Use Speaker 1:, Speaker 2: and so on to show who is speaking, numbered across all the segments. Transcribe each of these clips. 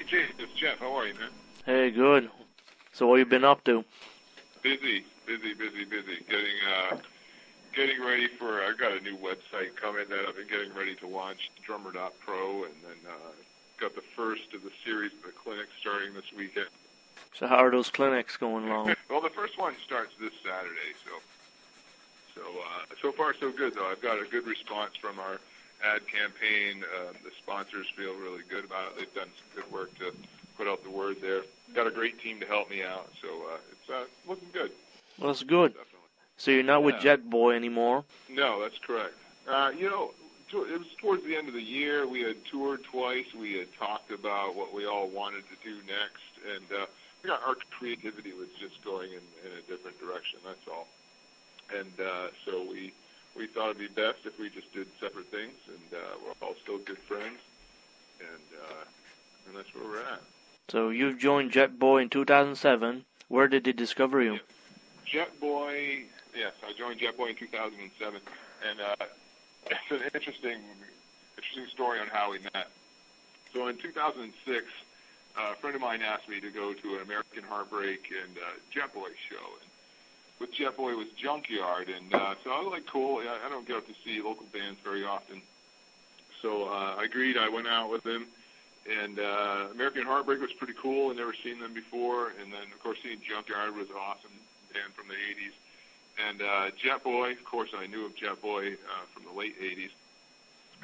Speaker 1: Jay, it's Jeff. How are you, man?
Speaker 2: Hey, good. So what you been up to?
Speaker 1: Busy. Getting ready for, I've got a new website coming that I've been getting ready to launch, drummer.pro, and then got the first of the series of the clinics starting this weekend.
Speaker 2: So how are those clinics going along?
Speaker 1: Well, the first one starts this Saturday, so far so good, though. I've got a good response from our ad campaign. The sponsors feel really good about it. They've done some good work to put out the word there. Got a great team to help me out, so it's looking good.
Speaker 2: Well, that's good.
Speaker 1: Definitely.
Speaker 2: So you're not with Jetboy anymore?
Speaker 1: No, that's correct. It was towards the end of the year. We had toured twice. We had talked about what we all wanted to do next, and our creativity was just going in a different direction, that's all. And so we thought it'd be best if we just did separate things, and we're all still good friends, and that's where we're at.
Speaker 2: So you joined Jetboy in 2007. Where did they discover you?
Speaker 1: Jetboy, yes, I joined Jetboy in 2007, and it's an interesting story on how we met. So in 2006, a friend of mine asked me to go to an American Heartbreak and Jetboy show, and with Jetboy was Junkyard, and so I was like, cool. I don't get out to see local bands very often, so I agreed. I went out with him, and American Heartbreak was pretty cool. I'd never seen them before, and then of course seeing Junkyard was awesome, band from the 80s, and Jetboy. Of course, I knew of Jetboy from the late 80s,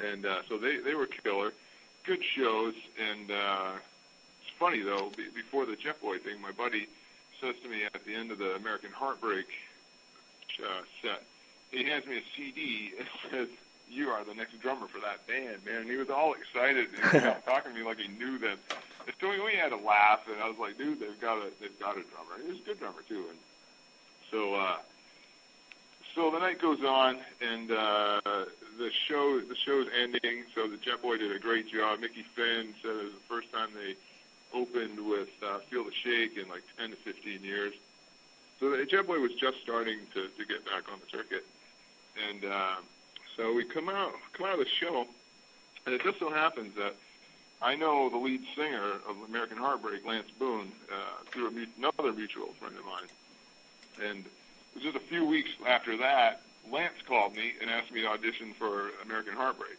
Speaker 1: and so they were killer, good shows, and it's funny though. Before the Jetboy thing, my buddy says to me at the end of the American Heartbreak set, he hands me a CD and says, "You are the next drummer for that band, man." And he was all excited and he was talking to me like he knew that. So we had a laugh, and I was like, "Dude, they've got a drummer." He was a good drummer too, and so the night goes on, and the show's ending. So the Jetboy did a great job. Mickey Finn said it was the first time they opened with Feel the Shake in like 10 to 15 years. So the Jetboy was just starting to get back on the circuit, and so we come out of the show, and it just so happens that I know the lead singer of American Heartbreak, Lance Boone, through another mutual friend of mine, and it was just a few weeks after that, Lance called me and asked me to audition for American Heartbreak,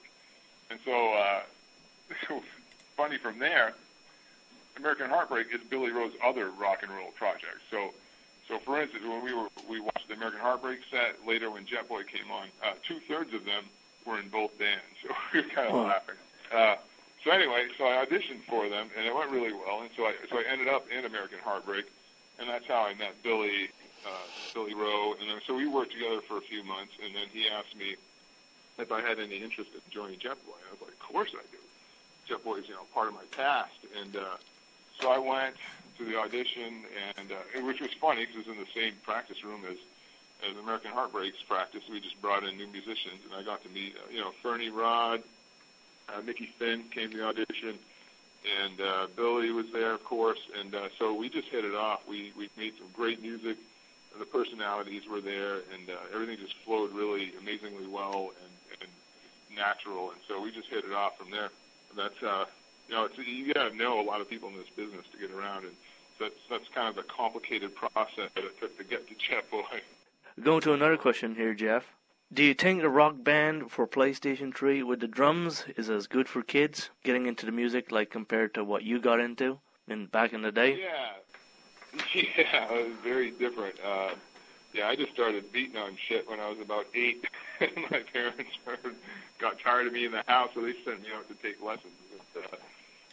Speaker 1: and so funny from there. American Heartbreak is Billy Rowe's other rock and roll project. So for instance, when we watched the American Heartbreak set, later when Jetboy came on, 2/3 of them were in both bands. So we were kind of laughing. So anyway, so I auditioned for them, and it went really well. And so I ended up in American Heartbreak, and that's how I met Billy Rowe. And so we worked together for a few months, and then he asked me if I had any interest in joining Jetboy. I was like, of course I do. Jetboy is, part of my past, and so I went to the audition, and which was funny because it was in the same practice room as American Heartbreak's practice. We just brought in new musicians, and I got to meet, Fernie Rod, Mickey Finn came to the audition, and Billy was there, of course, and so we just hit it off. We made some great music. The personalities were there, and everything just flowed really amazingly well and natural, and so we just hit it off from there. That's you got to know a lot of people in this business to get around, and that's kind of the complicated process that it took to get to Jetboy.
Speaker 2: Going to another question here, Jeff. Do you think a rock band for PlayStation 3 with the drums is as good for kids getting into the music, like compared to what you got into back in the day?
Speaker 1: Yeah, it was very different. I just started beating on shit when I was about 8. My parents got tired of me in the house, so they sent me out to take lessons.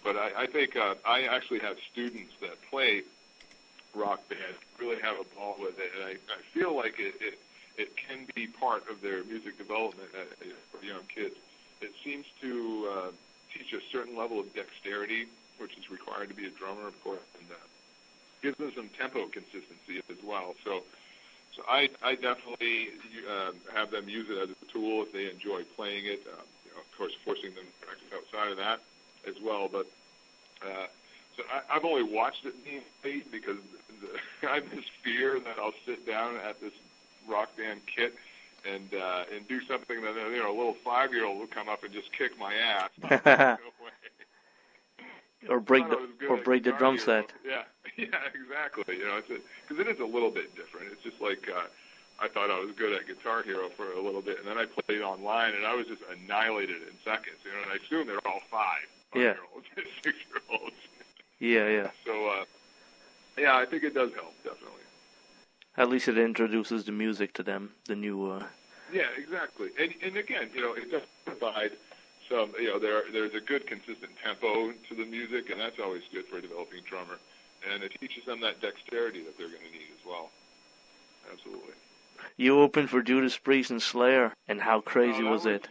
Speaker 1: But I think I actually have students that play rock band, really have a ball with it, and I feel like it can be part of their music development for young kids. It seems to teach a certain level of dexterity, which is required to be a drummer, of course, and gives them some tempo consistency as well. So I definitely have them use it as a tool if they enjoy playing it. Of course, forcing them to practice outside of that as well. But so I've only watched it being played because I have this fear that I'll sit down at this rock band kit and do something that a little 5-year-old will come up and just kick my ass. No way.
Speaker 2: Or break the drum set.
Speaker 1: Yeah, exactly. You know, because it is a little bit different. It's just like I thought I was good at Guitar Hero for a little bit, and then I played online, and I was just annihilated in seconds. You know, and I assume they're all 5-year-olds, 6-year-olds.
Speaker 2: Yeah.
Speaker 1: So, yeah, I think it does help, definitely.
Speaker 2: At least it introduces the music to them, the new...
Speaker 1: Yeah, exactly. And again, you know, it does provide some, you know, there's a good consistent tempo to the music, and that's always good for a developing drummer. And it teaches them that dexterity that they're going to need as well. Absolutely. You
Speaker 2: opened for Judas Priest and Slayer, and how crazy was it?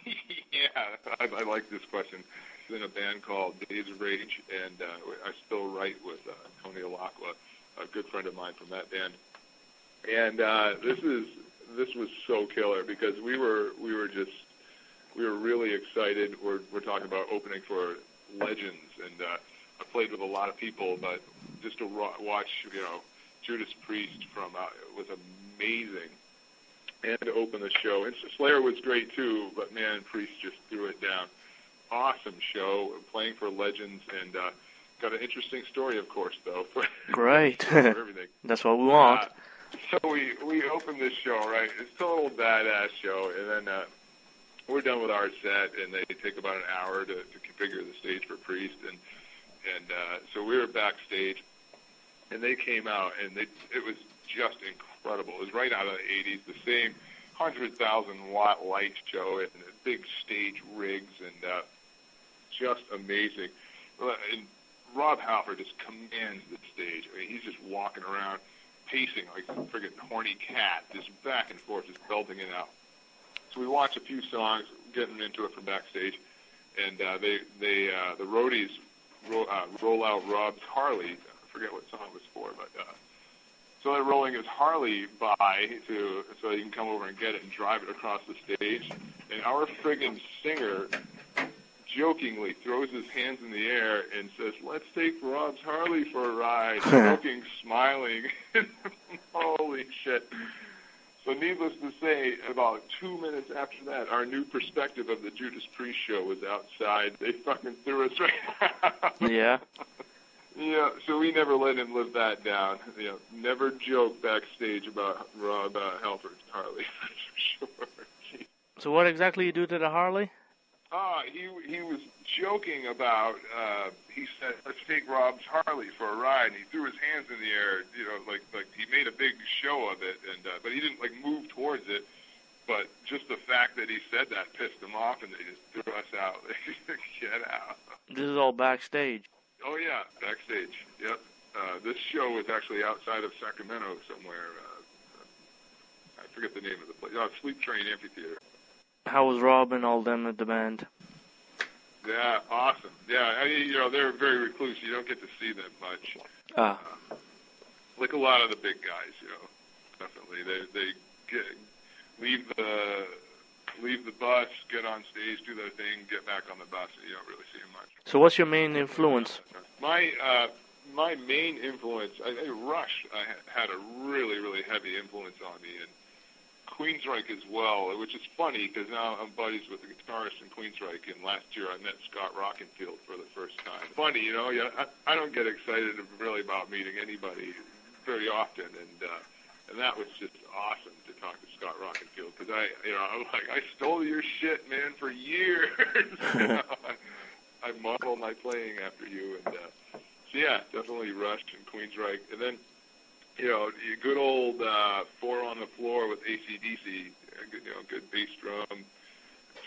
Speaker 1: Yeah, I like this question. It's in a band called Days of Rage, and I still write with Tony Alakwa, a good friend of mine from that band. And this was so killer because we were really excited. We're talking about opening for legends, and I played with a lot of people, but just to watch, you know, Judas Priest was amazing, and to open the show. And Slayer was great too, but man, Priest just threw it down. Awesome show, playing for legends, and got an interesting story, of course, though.
Speaker 2: Great.
Speaker 1: For everything.
Speaker 2: That's what we want.
Speaker 1: So we opened this show, right? It's a total badass show, and then we're done with our set, and they take about an hour to configure the stage for Priest, and so we were backstage, and they came out, and it was just incredible. It was right out of the 80s, the same 100,000-watt light show, and big stage rigs, and just amazing. And Rob Halford just commands the stage. I mean, he's just walking around, pacing like a friggin' horny cat, just back and forth, just belting it out. So we watch a few songs, getting into it from backstage, and the roadies roll out Rob's Harley. I forget what song it was for, but so they're rolling his Harley by so he can come over and get it and drive it across the stage. And our friggin' singer jokingly throws his hands in the air and says, "Let's take Rob's Harley for a ride," joking, smiling. Holy shit. So needless to say, about 2 minutes after that, our new perspective of the Judas Priest show was outside. They fucking threw us right out.
Speaker 2: Yeah.
Speaker 1: Yeah, so we never let him live that down. You know, never joke backstage about Rob Halford's Harley, for sure.
Speaker 2: So what exactly you do to the Harley?
Speaker 1: He was joking about, he said, "Let's take Rob's Harley for a ride," and he threw his hands in the air, you know, like he made a big show of it, and but he didn't, like, move towards it, but just the fact that he said that pissed them off, and they just threw us out. They said, "Get out." This
Speaker 2: is all backstage.
Speaker 1: Oh, yeah, backstage, yep. This show was actually outside of Sacramento somewhere. I forget the name of the place. Sleep Train Amphitheater.
Speaker 2: How was Rob and all them at the band?
Speaker 1: Yeah, awesome. Yeah, I mean, you know, they're very reclusive. You don't get to see them much. Like a lot of the big guys, you know, definitely. They leave the bus, get on stage, do their thing, get back on the bus, and you don't really see them much.
Speaker 2: So what's your main influence?
Speaker 1: My main influence, I think Rush had a really, really heavy influence on me, and Queensryche as well, which is funny because now I'm buddies with the guitarist in Queensryche, and last year I met Scott Rockenfield for the first time. Funny, you know, I don't get excited really about meeting anybody very often, and that was just awesome to talk to Scott Rockenfield because I'm like, I stole your shit, man, for years. You know, I model my playing after you, and so yeah, definitely Rush and Queensryche, and then, you know, good old 4 on the floor with AC/DC, good bass drum,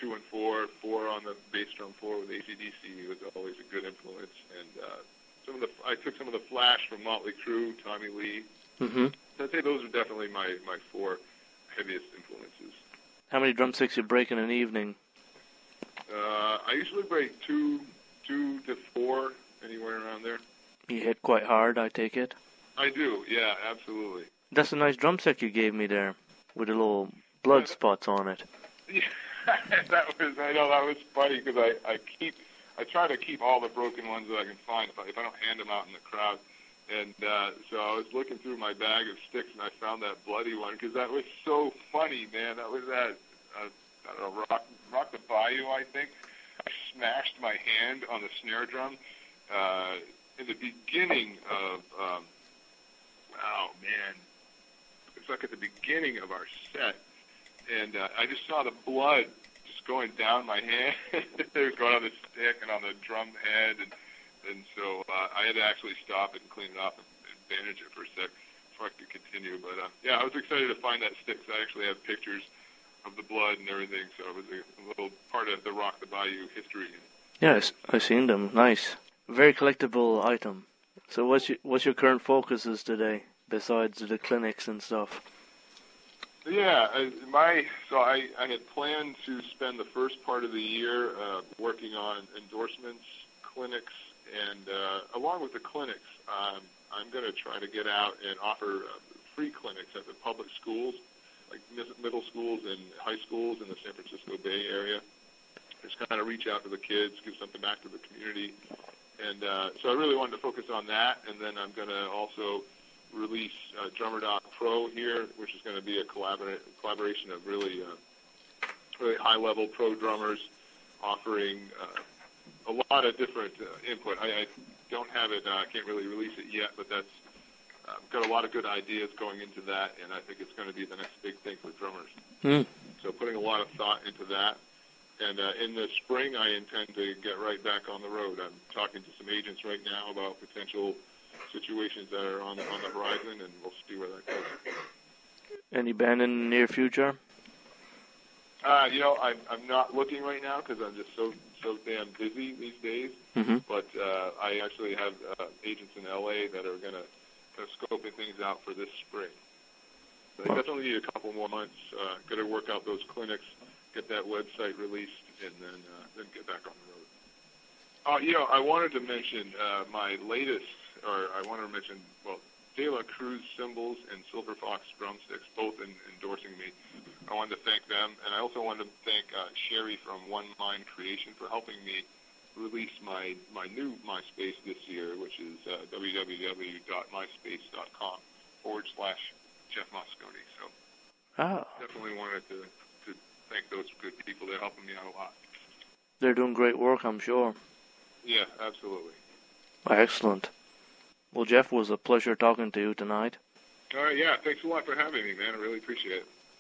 Speaker 1: 2 and 4, 4 on the bass drum floor with AC/DC was always a good influence, and I took some of the Flash from Motley Crue, Tommy Lee.
Speaker 2: Mm-hmm.
Speaker 1: So I'd say those are definitely my 4 heaviest influences.
Speaker 2: How many drumsticks you break in an evening?
Speaker 1: I usually break 2 to 4, anywhere around there.
Speaker 2: You hit quite hard, I take it?
Speaker 1: I do, yeah, absolutely.
Speaker 2: That's a nice drumstick you gave me there, with the little blood spots on it.
Speaker 1: Yeah, I know that was funny because I try to keep all the broken ones that I can find if I don't hand them out in the crowd. And so I was looking through my bag of sticks and I found that bloody one because that was so funny, man. That was that I don't know, Rock the Bayou, I think. I smashed my hand on the snare drum in the beginning of, oh man, it's like at the beginning of our set, and I just saw the blood just going down my hand. It was going on the stick and on the drum head, and so I had to actually stop it and clean it off and bandage it for a sec before I could continue. But yeah, I was excited to find that stick, because I actually have pictures of the blood and everything, so it was a little part of the Rock the Bayou history.
Speaker 2: Yes, I've seen them. Nice. Very collectible item. So what's your current focuses today, besides the clinics and stuff?
Speaker 1: Yeah, I had planned to spend the first part of the year working on endorsements, clinics, and along with the clinics, I'm going to try to get out and offer free clinics at the public schools, like middle schools and high schools in the San Francisco Bay Area. Just kind of reach out to the kids, give something back to the community. And so I really wanted to focus on that, and then I'm going to also release Drummer Pro here, which is going to be a collaboration of really high-level pro drummers offering a lot of different input. I don't have it, I can't really release it yet, but that's got a lot of good ideas going into that, and I think it's going to be the next big thing for drummers. So putting a lot of thought into that. And in the spring, I intend to get right back on the road. I'm talking to some agents right now about potential situations that are on the horizon, and we'll see where that goes.
Speaker 2: Any band in the near future?
Speaker 1: I'm not looking right now because I'm just so damn busy these days. But I actually have agents in LA that are going to scoping things out for this spring. So I definitely need a couple more months. Got to work out those clinics, get that website released, and then get back on the road. I wanted to mention my latest, or I wanted to mention, De La Cruz cymbals and Silver Fox drumsticks, both endorsing me. I wanted to thank them, and I also wanted to thank Sherry from One Mind Creation for helping me release my new MySpace this year, which is www.myspace.com/Jeff Moscone. So definitely wanted to thank those good people. They're helping me out a lot.
Speaker 2: They're doing great work, I'm sure.
Speaker 1: Yeah, absolutely.
Speaker 2: Excellent. Well, Jeff, it was a pleasure talking to you tonight.
Speaker 1: All right, yeah, thanks a lot for having me, man. I really appreciate it.